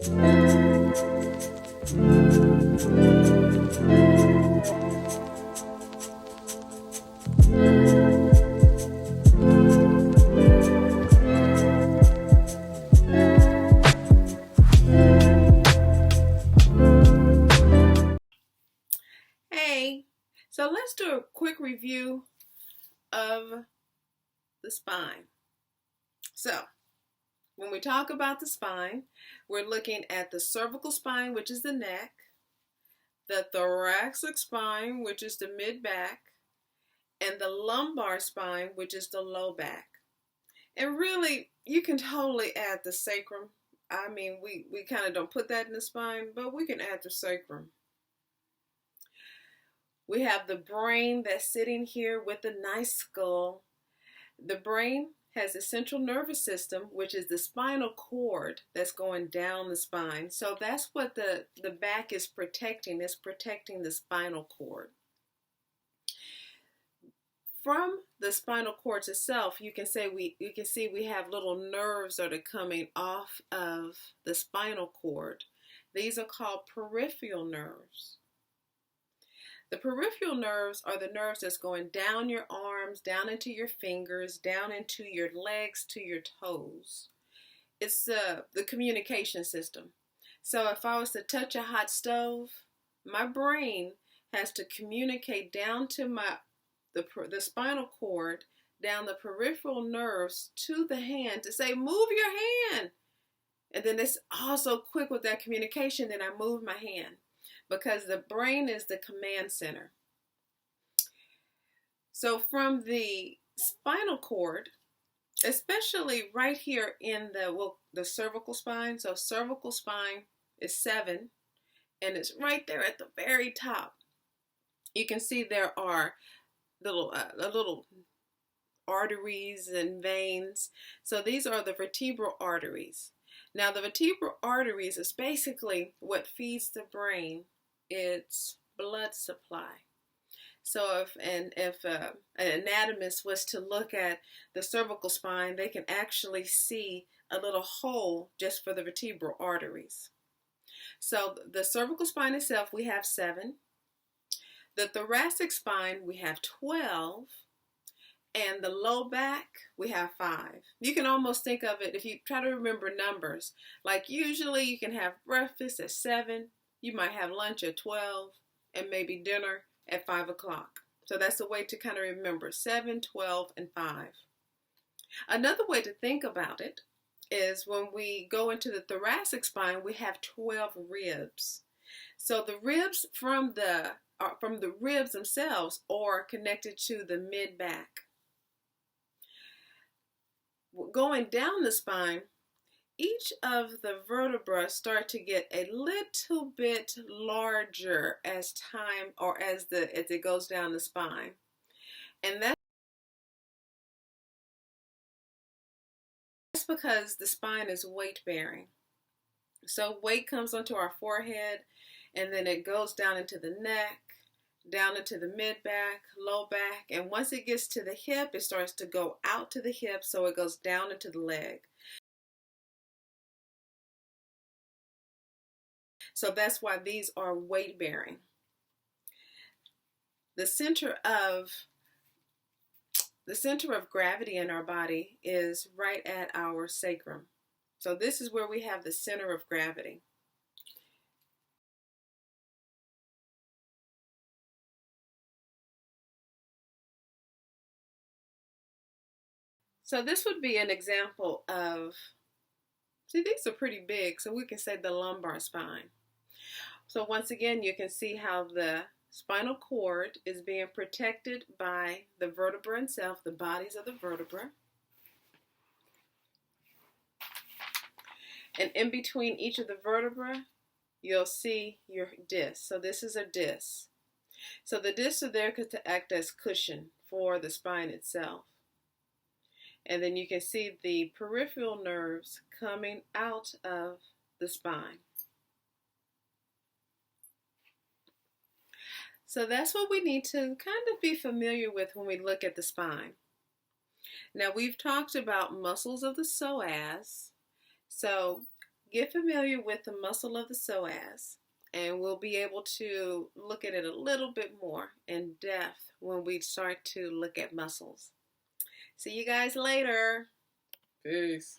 Hey, so let's do a quick review of the spine. So, when we talk about the spine, we're looking at the cervical spine, which is the neck, the thoracic spine, which is the mid back, and the lumbar spine, which is the low back. And really, you can totally add the sacrum. I mean, we kind of don't put that in the spine, but we can add the sacrum. We have the brain that's sitting here with a nice skull. The brain has the central nervous system, which is the spinal cord that's going down the spine. So that's what the back is protecting. It's protecting the spinal cord. From the spinal cord itself, you can see we have little nerves that are coming off of the spinal cord. These are called peripheral nerves. The peripheral nerves are the nerves that's going down your arms, down into your fingers, down into your legs, to your toes. It's the communication system. So if I was to touch a hot stove, my brain has to communicate down to the spinal cord, down the peripheral nerves to the hand to say, move your hand. And then it's also quick with that communication, then I move my hand, because the brain is the command center. So from the spinal cord, especially right here in the cervical spine, so cervical spine is 7, and it's right there at the very top. You can see there are little arteries and veins. So these are the vertebral arteries. Now the vertebral arteries is basically what feeds the brain its blood supply. So if an anatomist was to look at the cervical spine, they can actually see a little hole just for the vertebral arteries. So the cervical spine itself, we have 7. The thoracic spine, we have 12. And the low back, we have 5. You can almost think of it, if you try to remember numbers, like usually you can have breakfast at 7, you might have lunch at 12, and maybe dinner at 5 o'clock. So that's a way to kind of remember 7, 12, and 5. Another way to think about it is when we go into the thoracic spine, we have 12 ribs. So the ribs from the ribs themselves are connected to the mid back. Going down the spine, each of the vertebrae start to get a little bit larger as time, or as it goes down the spine. And that's because the spine is weight bearing. So weight comes onto our forehead, and then it goes down into the neck, down into the mid back, low back, and once it gets to the hip, it starts to go out to the hip, so it goes down into the leg. So that's why these are weight bearing. The center of gravity in our body is right at our sacrum. So this is where we have the center of gravity. So this would be an example of, see, these are pretty big, so we can say the lumbar spine. So once again, you can see how the spinal cord is being protected by the vertebra itself, the bodies of the vertebra. And in between each of the vertebrae, you'll see your disc. So this is a disc. So the discs are there to act as cushion for the spine itself. And then you can see the peripheral nerves coming out of the spine. So that's what we need to kind of be familiar with when we look at the spine. Now we've talked about muscles of the psoas. So get familiar with the muscle of the psoas, and we'll be able to look at it a little bit more in depth when we start to look at muscles. See you guys later. Peace.